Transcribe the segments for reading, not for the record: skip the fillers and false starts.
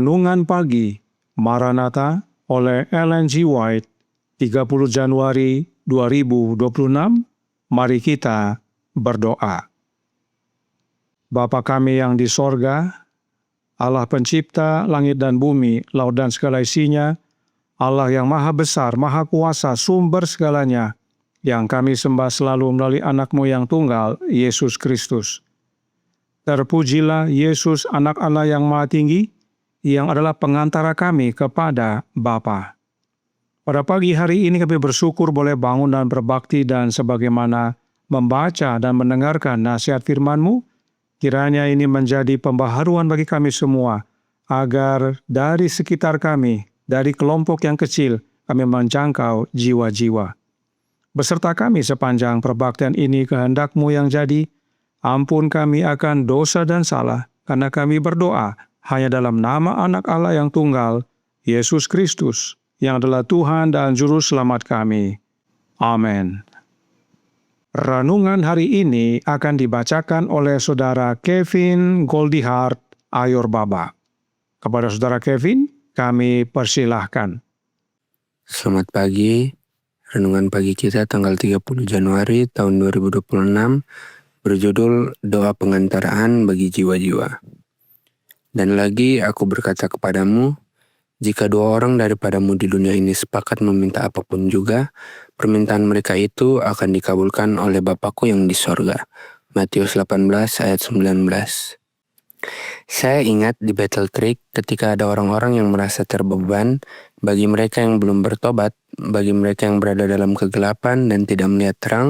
Renungan Pagi Maranatha oleh Ellen G. White, 30 Januari 2026. Mari kita berdoa. Bapa kami yang di sorga, Allah pencipta langit dan bumi, laut dan segala isinya, Allah yang maha besar, maha kuasa, sumber segalanya, yang kami sembah selalu melalui anak-Mu yang tunggal, Yesus Kristus. Terpujilah Yesus, anak Allah yang maha tinggi, yang adalah pengantara kami kepada Bapa. Pada pagi hari ini kami bersyukur boleh bangun dan berbakti, dan sebagaimana membaca dan mendengarkan nasihat firman-Mu, kiranya ini menjadi pembaharuan bagi kami semua, agar dari sekitar kami, dari kelompok yang kecil, kami menjangkau jiwa-jiwa. Beserta kami sepanjang perbaktian ini, kehendak-Mu yang jadi. Ampun kami akan dosa dan salah, karena kami berdoa hanya dalam nama Anak Allah yang tunggal, Yesus Kristus, yang adalah Tuhan dan Juru Selamat kami. Amin. Renungan hari ini akan dibacakan oleh Saudara Kevin Goldihart Ayorbaba. Kepada Saudara Kevin, kami persilahkan. Selamat pagi. Renungan pagi kita tanggal 30 Januari tahun 2026 berjudul Doa Pengantaraan bagi Jiwa-jiwa. Dan lagi aku berkata kepadamu, jika 2 orang daripadamu di dunia ini sepakat meminta apapun juga, permintaan mereka itu akan dikabulkan oleh Bapakku yang di sorga. Matius 18 ayat 19. Saya ingat di Battle Creek ketika ada orang-orang yang merasa terbeban, bagi mereka yang belum bertobat, bagi mereka yang berada dalam kegelapan dan tidak melihat terang,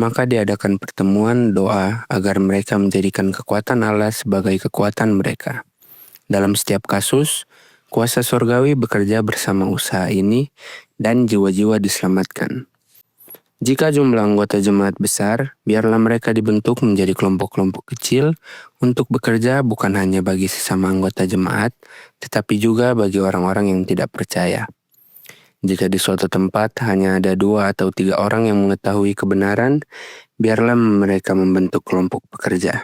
maka diadakan pertemuan doa agar mereka menjadikan kekuatan Allah sebagai kekuatan mereka. Dalam setiap kasus, kuasa surgawi bekerja bersama usaha ini dan jiwa-jiwa diselamatkan. Jika jumlah anggota jemaat besar, biarlah mereka dibentuk menjadi kelompok-kelompok kecil untuk bekerja bukan hanya bagi sesama anggota jemaat, tetapi juga bagi orang-orang yang tidak percaya. Jika di suatu tempat hanya ada 2 atau 3 orang yang mengetahui kebenaran, biarlah mereka membentuk kelompok pekerja.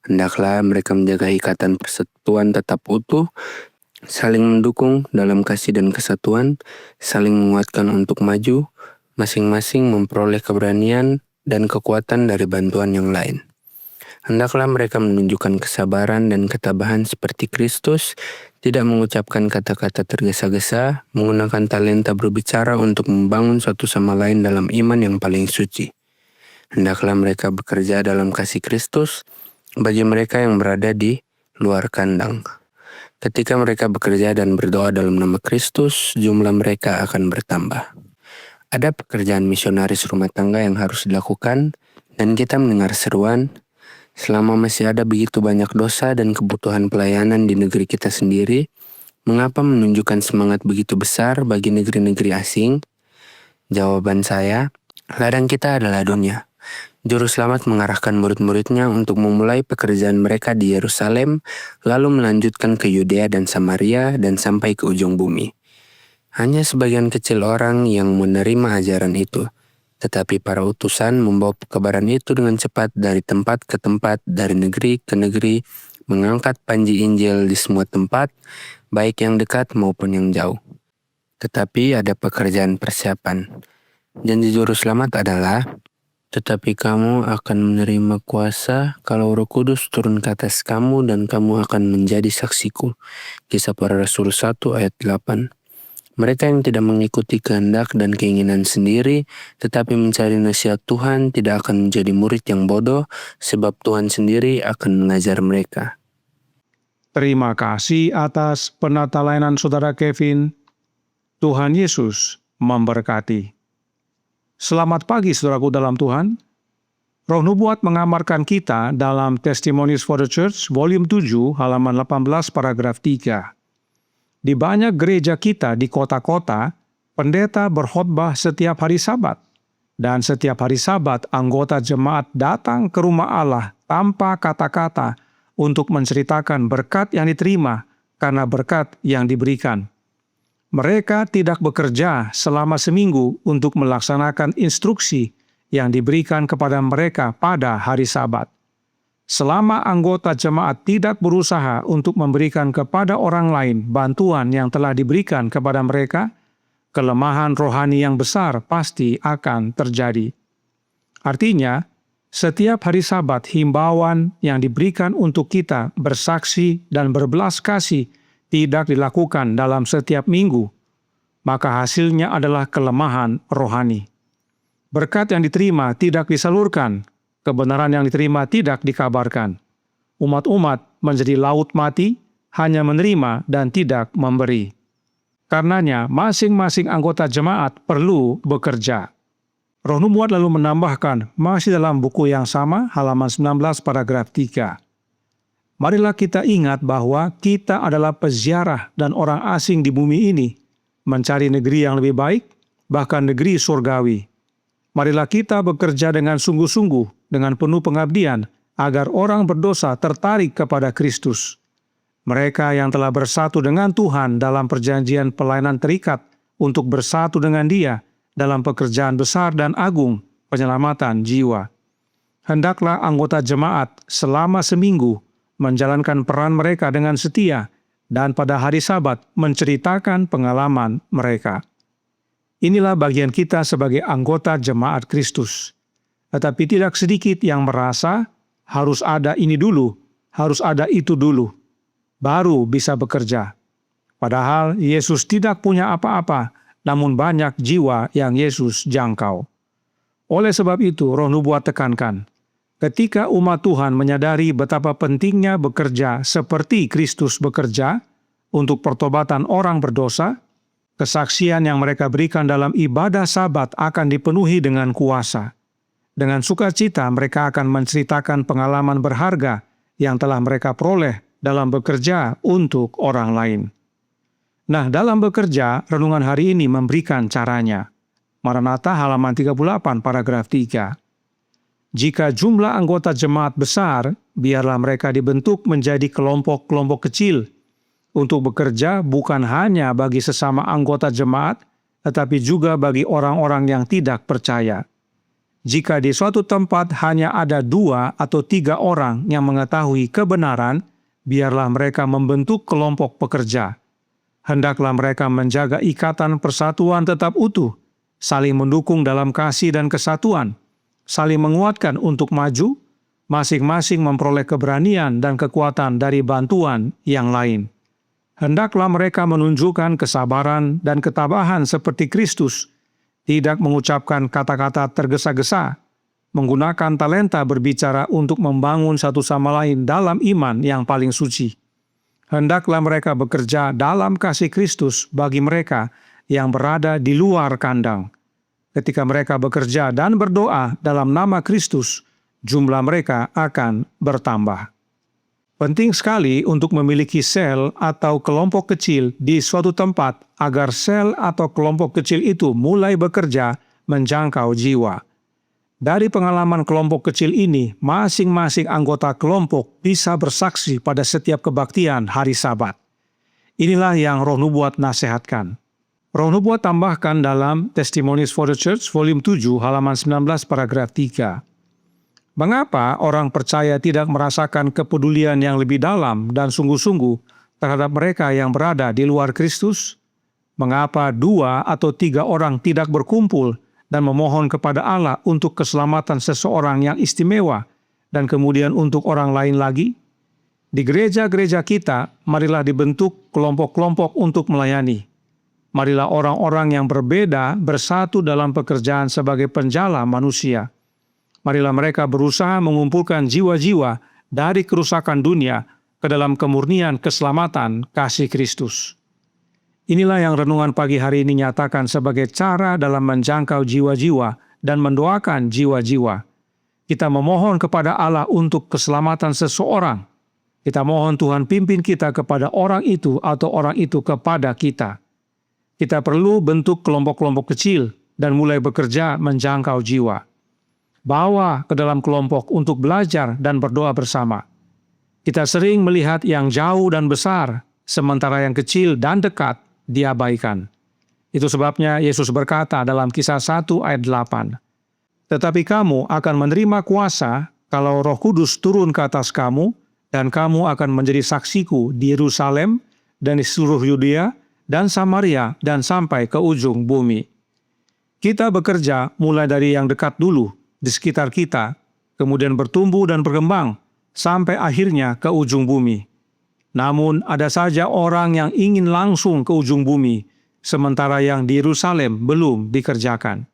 Hendaklah mereka menjaga ikatan persatuan tetap utuh, saling mendukung dalam kasih dan kesatuan, saling menguatkan untuk maju, masing-masing memperoleh keberanian dan kekuatan dari bantuan yang lain. Hendaklah mereka menunjukkan kesabaran dan ketabahan seperti Kristus, tidak mengucapkan kata-kata tergesa-gesa, menggunakan talenta berbicara untuk membangun satu sama lain dalam iman yang paling suci. Hendaklah mereka bekerja dalam kasih Kristus bagi mereka yang berada di luar kandang. Ketika mereka bekerja dan berdoa dalam nama Kristus, jumlah mereka akan bertambah. Ada pekerjaan misionaris rumah tangga yang harus dilakukan, dan kita mendengar seruan, selama masih ada begitu banyak dosa dan kebutuhan pelayanan di negeri kita sendiri, mengapa menunjukkan semangat begitu besar bagi negeri-negeri asing? Jawaban saya, ladang kita adalah dunia. Juru Selamat mengarahkan murid-muridnya untuk memulai pekerjaan mereka di Yerusalem, lalu melanjutkan ke Yudea dan Samaria, dan sampai ke ujung bumi. Hanya sebagian kecil orang yang menerima ajaran itu, tetapi para utusan membawa kebenaran itu dengan cepat dari tempat ke tempat, dari negeri ke negeri, mengangkat panji Injil di semua tempat, baik yang dekat maupun yang jauh. Tetapi ada pekerjaan persiapan. Janji Juru Selamat adalah, tetapi kamu akan menerima kuasa kalau Roh Kudus turun ke atas kamu dan kamu akan menjadi saksiku. Kisah Para Rasul 1 ayat 8. Mereka yang tidak mengikuti kehendak dan keinginan sendiri, tetapi mencari nasihat Tuhan tidak akan menjadi murid yang bodoh, sebab Tuhan sendiri akan mengajar mereka. Terima kasih atas penata layanan Saudara Kevin. Tuhan Yesus memberkati. Selamat pagi saudaraku dalam Tuhan. Roh Nubuat mengamarkan kita dalam Testimonies for the Church, volume 7, halaman 18, paragraf 3. Di banyak gereja kita di kota-kota, pendeta berkhotbah setiap hari Sabat. Dan setiap hari Sabat, anggota jemaat datang ke rumah Allah tanpa kata-kata untuk menceritakan berkat yang diterima karena berkat yang diberikan. Mereka tidak bekerja selama seminggu untuk melaksanakan instruksi yang diberikan kepada mereka pada hari Sabat. selama anggota jemaat tidak berusaha untuk memberikan kepada orang lain bantuan yang telah diberikan kepada mereka, kelemahan rohani yang besar pasti akan terjadi. Artinya, setiap hari Sabat himbauan yang diberikan untuk kita bersaksi dan berbelas kasih tidak dilakukan dalam setiap minggu, maka hasilnya adalah kelemahan rohani. Berkat yang diterima tidak disalurkan, kebenaran yang diterima tidak dikabarkan. Umat-umat menjadi laut mati, hanya menerima dan tidak memberi. Karenanya, masing-masing anggota jemaat perlu bekerja. Roh Nubuat lalu menambahkan, masih dalam buku yang sama, halaman 19 paragraf 3. Marilah kita ingat bahwa kita adalah peziarah dan orang asing di bumi ini, mencari negeri yang lebih baik, bahkan negeri surgawi. Marilah kita bekerja dengan sungguh-sungguh, dengan penuh pengabdian, agar orang berdosa tertarik kepada Kristus. Mereka yang telah bersatu dengan Tuhan dalam perjanjian pelayanan terikat untuk bersatu dengan Dia dalam pekerjaan besar dan agung penyelamatan jiwa. Hendaklah anggota jemaat selama seminggu menjalankan peran mereka dengan setia dan pada hari Sabat menceritakan pengalaman mereka. Inilah bagian kita sebagai anggota jemaat Kristus. Tetapi tidak sedikit yang merasa harus ada ini dulu, harus ada itu dulu, baru bisa bekerja. Padahal Yesus tidak punya apa-apa, namun banyak jiwa yang Yesus jangkau. Oleh sebab itu, Roh Nubuat tekankan, ketika umat Tuhan menyadari betapa pentingnya bekerja seperti Kristus bekerja untuk pertobatan orang berdosa, kesaksian yang mereka berikan dalam ibadah Sabat akan dipenuhi dengan kuasa. Dengan sukacita mereka akan menceritakan pengalaman berharga yang telah mereka peroleh dalam bekerja untuk orang lain. Nah, dalam bekerja, renungan hari ini memberikan caranya. Maranatha halaman 38 paragraf 3. Jika jumlah anggota jemaat besar, biarlah mereka dibentuk menjadi kelompok-kelompok kecil untuk bekerja bukan hanya bagi sesama anggota jemaat, tetapi juga bagi orang-orang yang tidak percaya. Jika di suatu tempat hanya ada 2 atau 3 orang yang mengetahui kebenaran, biarlah mereka membentuk kelompok pekerja. Hendaklah mereka menjaga ikatan persatuan tetap utuh, saling mendukung dalam kasih dan kesatuan, saling menguatkan untuk maju, masing-masing memperoleh keberanian dan kekuatan dari bantuan yang lain. Hendaklah mereka menunjukkan kesabaran dan ketabahan seperti Kristus, tidak mengucapkan kata-kata tergesa-gesa, menggunakan talenta berbicara untuk membangun satu sama lain dalam iman yang paling suci. Hendaklah mereka bekerja dalam kasih Kristus bagi mereka yang berada di luar kandang. Ketika mereka bekerja dan berdoa dalam nama Kristus, jumlah mereka akan bertambah. Penting sekali untuk memiliki sel atau kelompok kecil di suatu tempat agar sel atau kelompok kecil itu mulai bekerja menjangkau jiwa. Dari pengalaman kelompok kecil ini, masing-masing anggota kelompok bisa bersaksi pada setiap kebaktian hari Sabat. Inilah yang Roh Nubuat nasihatkan. Roh Nubuat tambahkan dalam Testimonies for the Church, volume 7, halaman 19, paragraf 3. Mengapa orang percaya tidak merasakan kepedulian yang lebih dalam dan sungguh-sungguh terhadap mereka yang berada di luar Kristus? Mengapa 2 atau 3 orang tidak berkumpul dan memohon kepada Allah untuk keselamatan seseorang yang istimewa dan kemudian untuk orang lain lagi? Di gereja-gereja kita, marilah dibentuk kelompok-kelompok untuk melayani. Marilah orang-orang yang berbeda bersatu dalam pekerjaan sebagai penjala manusia. Marilah mereka berusaha mengumpulkan jiwa-jiwa dari kerusakan dunia ke dalam kemurnian keselamatan kasih Kristus. Inilah yang renungan pagi hari ini nyatakan sebagai cara dalam menjangkau jiwa-jiwa dan mendoakan jiwa-jiwa. Kita memohon kepada Allah untuk keselamatan seseorang. Kita mohon Tuhan pimpin kita kepada orang itu atau orang itu kepada kita. Kita perlu bentuk kelompok-kelompok kecil dan mulai bekerja menjangkau jiwa. Bawa ke dalam kelompok untuk belajar dan berdoa bersama. Kita sering melihat yang jauh dan besar, sementara yang kecil dan dekat diabaikan. Itu sebabnya Yesus berkata dalam Kisah 1 ayat 8, "Tetapi kamu akan menerima kuasa kalau Roh Kudus turun ke atas kamu, dan kamu akan menjadi saksiku di Yerusalem dan di seluruh Yudea dan Samaria dan sampai ke ujung bumi. Kita bekerja mulai dari yang dekat dulu di sekitar kita, kemudian bertumbuh dan berkembang sampai akhirnya ke ujung bumi. Namun ada saja orang yang ingin langsung ke ujung bumi, sementara yang di Yerusalem belum dikerjakan.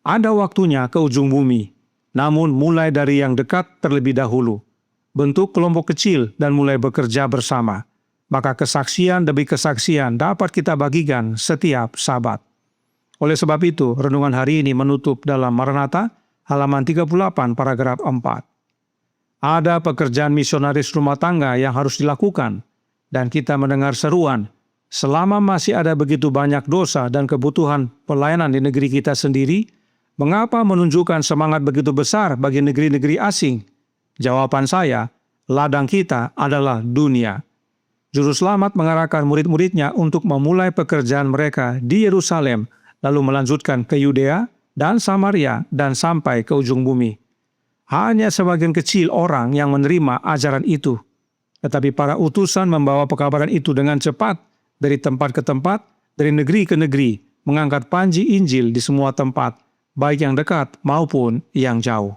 Ada waktunya ke ujung bumi, namun mulai dari yang dekat terlebih dahulu. Bentuk kelompok kecil dan mulai bekerja bersama. Maka kesaksian demi kesaksian dapat kita bagikan setiap Sabat. Oleh sebab itu, renungan hari ini menutup dalam Maranatha, halaman 38 paragraf 4. Ada pekerjaan misionaris rumah tangga yang harus dilakukan, dan kita mendengar seruan, selama masih ada begitu banyak dosa dan kebutuhan pelayanan di negeri kita sendiri, mengapa menunjukkan semangat begitu besar bagi negeri-negeri asing? Jawaban saya, ladang kita adalah dunia. Juru Selamat mengarahkan murid-muridnya untuk memulai pekerjaan mereka di Yerusalem, lalu melanjutkan ke Yudea dan Samaria dan sampai ke ujung bumi. Hanya sebagian kecil orang yang menerima ajaran itu. Tetapi para utusan membawa pekabaran itu dengan cepat dari tempat ke tempat, dari negeri ke negeri, mengangkat panji Injil di semua tempat, baik yang dekat maupun yang jauh.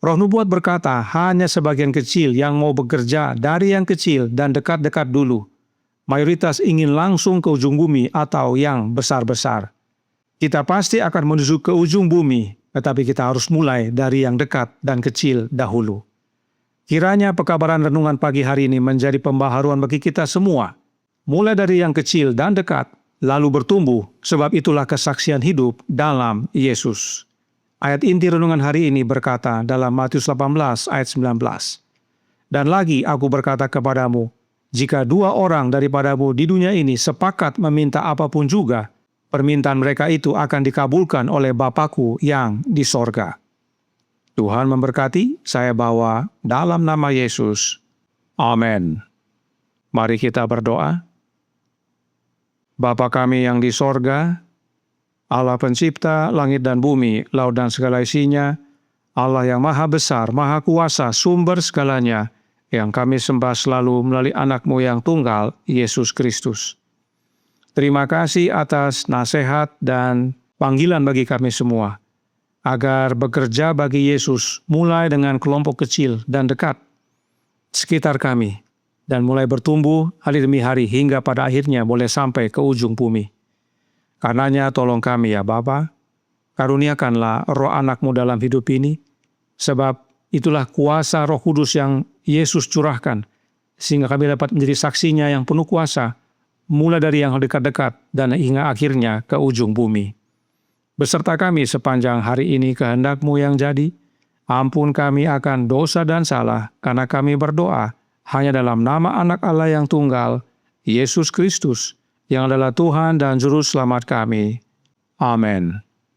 Roh Nubuat berkata, hanya sebagian kecil yang mau bekerja dari yang kecil dan dekat-dekat dulu. Mayoritas ingin langsung ke ujung bumi atau yang besar-besar. Kita pasti akan menuju ke ujung bumi, tetapi kita harus mulai dari yang dekat dan kecil dahulu. Kiranya pekabaran renungan pagi hari ini menjadi pembaharuan bagi kita semua. Mulai dari yang kecil dan dekat, lalu bertumbuh, sebab itulah kesaksian hidup dalam Yesus. Ayat inti renungan hari ini berkata dalam Matius 18 ayat 19. Dan lagi aku berkata kepadamu, jika 2 orang daripadamu di dunia ini sepakat meminta apapun juga, permintaan mereka itu akan dikabulkan oleh Bapa-Ku yang di sorga. Tuhan memberkati, saya bawa dalam nama Yesus. Amin. Mari kita berdoa. Bapa kami yang di sorga, Allah pencipta langit dan bumi, laut dan segala isinya, Allah yang maha besar, maha kuasa, sumber segalanya, yang kami sembah selalu melalui anak-Mu yang tunggal, Yesus Kristus. Terima kasih atas nasihat dan panggilan bagi kami semua, agar bekerja bagi Yesus mulai dengan kelompok kecil dan dekat sekitar kami, dan mulai bertumbuh hari demi hari hingga pada akhirnya boleh sampai ke ujung bumi. Karenanya tolong kami ya Bapa, karuniakanlah roh anak-Mu dalam hidup ini, sebab itulah kuasa Roh Kudus yang Yesus curahkan, sehingga kami dapat menjadi saksinya yang penuh kuasa, mulai dari yang dekat-dekat dan hingga akhirnya ke ujung bumi. Beserta kami sepanjang hari ini kehendak-Mu yang jadi, ampun kami akan dosa dan salah, karena kami berdoa hanya dalam nama Anak Allah yang tunggal, Yesus Kristus, yang adalah Tuhan dan Juru Selamat kami. Amin.